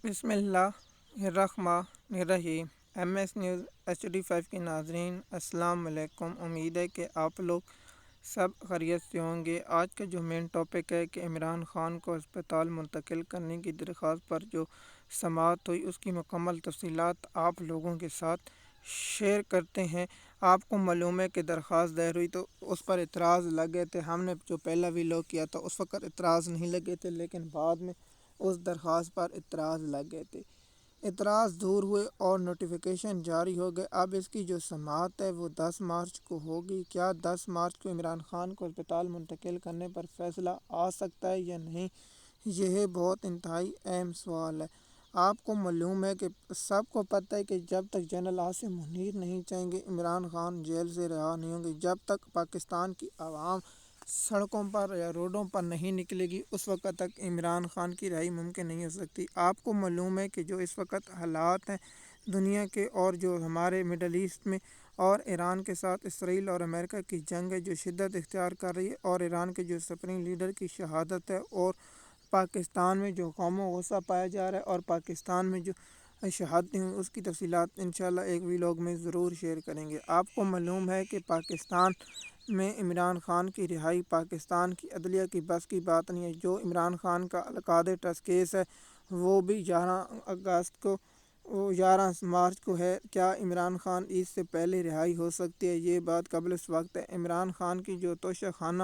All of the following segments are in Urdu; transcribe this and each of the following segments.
بسم اللہ الرحمن الرحیم۔ ایم ایس نیوز HD5 کے ناظرین السلام علیکم۔ امید ہے کہ آپ لوگ سب خیریت سے ہوں گے۔ آج کا جو مین ٹاپک ہے کہ عمران خان کو اسپتال منتقل کرنے کی درخواست پر جو سماعت ہوئی اس کی مکمل تفصیلات آپ لوگوں کے ساتھ شیئر کرتے ہیں۔ آپ کو معلوم ہے کہ درخواست دائر ہوئی تو اس پر اعتراض لگے تھے۔ ہم نے جو پہلا ویڈیو کیا تھا اس وقت اعتراض نہیں لگے تھے، لیکن بعد میں اس درخواست پر اعتراض لگ گئے تھے۔ اعتراض دور ہوئے اور نوٹیفیکیشن جاری ہو گئے۔ اب اس کی جو سماعت ہے وہ 10 مارچ کو ہوگی۔ کیا 10 مارچ کو عمران خان کو اسپتال منتقل کرنے پر فیصلہ آ سکتا ہے یا نہیں؟ یہ بہت انتہائی اہم سوال ہے۔ آپ کو معلوم ہے کہ سب کو پتہ ہے کہ جب تک جنرل عاصم منیر نہیں چاہیں گے عمران خان جیل سے رہا نہیں ہوں گے، جب تک پاکستان کی عوام سڑکوں پر یا روڈوں پر نہیں نکلے گی اس وقت تک عمران خان کی رہائی ممکن نہیں ہو سکتی۔ آپ کو معلوم ہے کہ جو اس وقت حالات ہیں دنیا کے اور جو ہمارے مڈل ایسٹ میں اور ایران کے ساتھ اسرائیل اور امریکہ کی جنگ ہے جو شدت اختیار کر رہی ہے، اور ایران کے جو سپریم لیڈر کی شہادت ہے، اور پاکستان میں جو قوم و غصہ پایا جا رہا ہے اور پاکستان میں جو شہادتیں ہوئی اس کی تفصیلات انشاءاللہ ایک ویلاگ میں ضرور شیئر کریں گے۔ آپ کو معلوم ہے کہ پاکستان میں عمران خان کی رہائی پاکستان کی عدلیہ کی بس کی بات نہیں ہے۔ جو عمران خان کا القاعدہ ٹرسٹ کیس ہے وہ بھی 11 مارچ کو ہے۔ کیا عمران خان عید سے پہلے رہائی ہو سکتی ہے؟ یہ بات قبل اس وقت ہے۔ عمران خان کی جو توشہ خانہ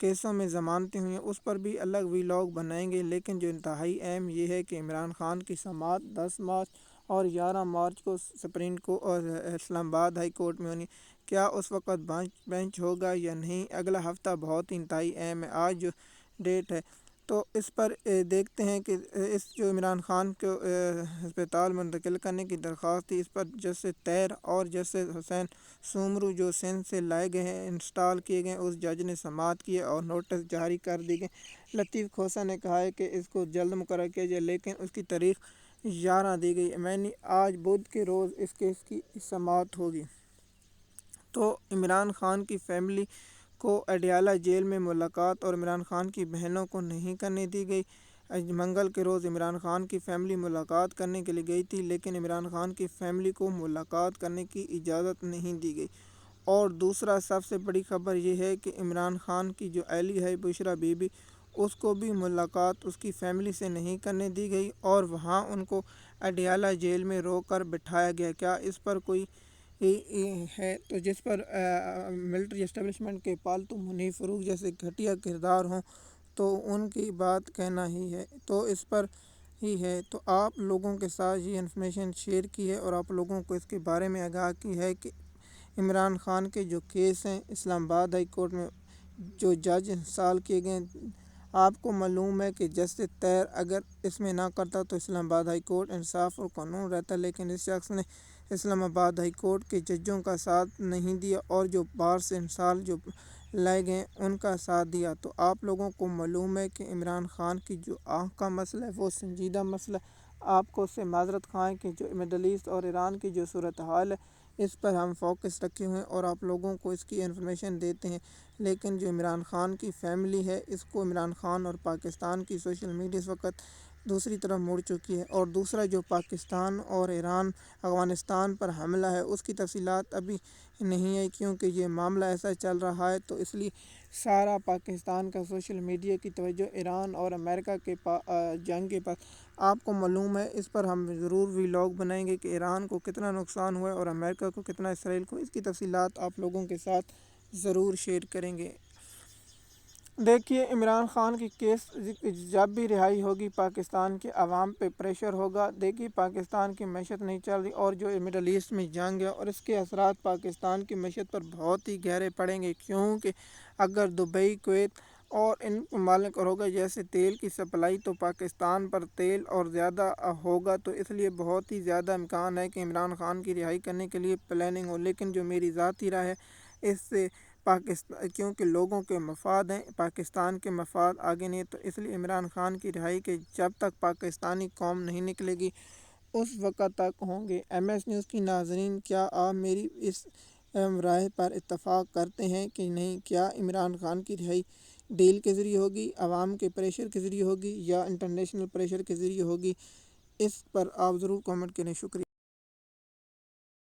کیسوں میں ضمانتیں ہوئی ہیں اس پر بھی الگ ویلاگ بنائیں گے، لیکن جو انتہائی اہم یہ ہے کہ عمران خان کی سماعت 10 مارچ اور 11 مارچ کو سپریم کو اور اسلام آباد ہائی کورٹ میں ہونی۔ کیا اس وقت بینچ ہوگا یا نہیں؟ اگلا ہفتہ بہت انتہائی اہم ہے۔ آج جو ڈیٹ ہے تو اس پر دیکھتے ہیں کہ اس جو عمران خان کو اسپتال منتقل کرنے کی درخواست تھی، اس پر جسٹس طاہر اور جسٹس حسین سومرو جو سندھ سے لائے گئے ہیں انسٹال کیے گئے، اس جج نے سماعت کی اور نوٹس جاری کر دی گئے۔ لطیف کھوسہ نے کہا ہے کہ اس کو جلد مقرر کیا جائے، لیکن اس کی تاریخ 11 دی گئی ہے، آج بدھ کے روز اس کیس کی سماعت ہوگی۔ تو عمران خان کی فیملی کو اڈیالہ جیل میں ملاقات اور عمران خان کی بہنوں کو نہیں کرنے دی گئی۔ منگل کے روز عمران خان کی فیملی ملاقات کرنے کے لیے گئی تھی، لیکن عمران خان کی فیملی کو ملاقات کرنے کی اجازت نہیں دی گئی۔ اور دوسرا سب سے بڑی خبر یہ ہے کہ عمران خان کی جو اہلیہ ہے بشریٰ بی بی، اس کو بھی ملاقات اس کی فیملی سے نہیں کرنے دی گئی اور وہاں ان کو اڈیالہ جیل میں روک کر بٹھایا گیا۔ کیا اس پر کوئی ہے تو جس پر ملٹری اسٹیبلشمنٹ کے پالتو منی فروغ جیسے گھٹیا کردار ہوں تو ان کی بات کہنا ہی ہے، تو اس پر ہی ہے۔ تو آپ لوگوں کے ساتھ یہ انفارمیشن شیئر کی ہے اور آپ لوگوں کو اس کے بارے میں آگاہ کی ہے کہ عمران خان کے جو کیس ہیں اسلام آباد ہائی کورٹ میں جو جج انسٹال کیے گئے ہیں، آپ کو معلوم ہے کہ جسٹس طاہر اگر اس میں نہ کرتا تو اسلام آباد ہائی کورٹ انصاف اور قانون رہتا، لیکن اس شخص نے اسلام آباد ہائی کورٹ کے ججوں کا ساتھ نہیں دیا اور جو بار سے انسال جو لائے گئے ان کا ساتھ دیا۔ تو آپ لوگوں کو معلوم ہے کہ عمران خان کی جو آنکھ کا مسئلہ ہے وہ سنجیدہ مسئلہ ہے۔ آپ کو اس سے معذرت خواہ کہ جو مڈل ایسٹ اور ایران کی جو صورتحال ہے اس پر ہم فوکس رکھے ہوئے ہیں اور آپ لوگوں کو اس کی انفارمیشن دیتے ہیں، لیکن جو عمران خان کی فیملی ہے اس کو عمران خان اور پاکستان کی سوشل میڈیا اس وقت دوسری طرف مڑ چکی ہے۔ اور دوسرا جو پاکستان اور ایران افغانستان پر حملہ ہے اس کی تفصیلات ابھی نہیں ہے، کیونکہ یہ معاملہ ایسا چل رہا ہے تو اس لیے سارا پاکستان کا سوشل میڈیا کی توجہ ایران اور امریکہ کے جنگ کے پاس۔ آپ کو معلوم ہے اس پر ہم ضرور ویلاگ بنائیں گے کہ ایران کو کتنا نقصان ہوا ہے اور امریکہ کو کتنا، اسرائیل کو، اس کی تفصیلات آپ لوگوں کے ساتھ ضرور شیئر کریں گے۔ دیکھیے عمران خان کی کیس جب بھی رہائی ہوگی پاکستان کے عوام پہ پریشر ہوگا۔ دیکھیے پاکستان کی معیشت نہیں چل رہی اور جو مڈل ایسٹ میں جنگ ہے اور اس کے اثرات پاکستان کی معیشت پر بہت ہی گہرے پڑیں گے، کیونکہ اگر دبئی، کویت اور ان ممالک اور ہوگا جیسے تیل کی سپلائی تو پاکستان پر تیل اور زیادہ ہوگا، تو اس لیے بہت ہی زیادہ امکان ہے کہ عمران خان کی رہائی کرنے کے لیے پلاننگ ہو۔ لیکن جو میری ذاتی رائے ہے اس سے کیونکہ لوگوں کے مفاد ہیں، پاکستان کے مفاد آگے نہیں، تو اس لیے عمران خان کی رہائی کے جب تک پاکستانی قوم نہیں نکلے گی اس وقت تک ہوں گے۔ ایم ایس نیوز کی ناظرین، کیا آپ میری اس رائے پر اتفاق کرتے ہیں کہ نہیں؟ کیا عمران خان کی رہائی ڈیل کے ذریعے ہوگی، عوام کے پریشر کے ذریعے ہوگی یا انٹرنیشنل پریشر کے ذریعے ہوگی؟ اس پر آپ ضرور کامنٹ کریں۔ شکریہ۔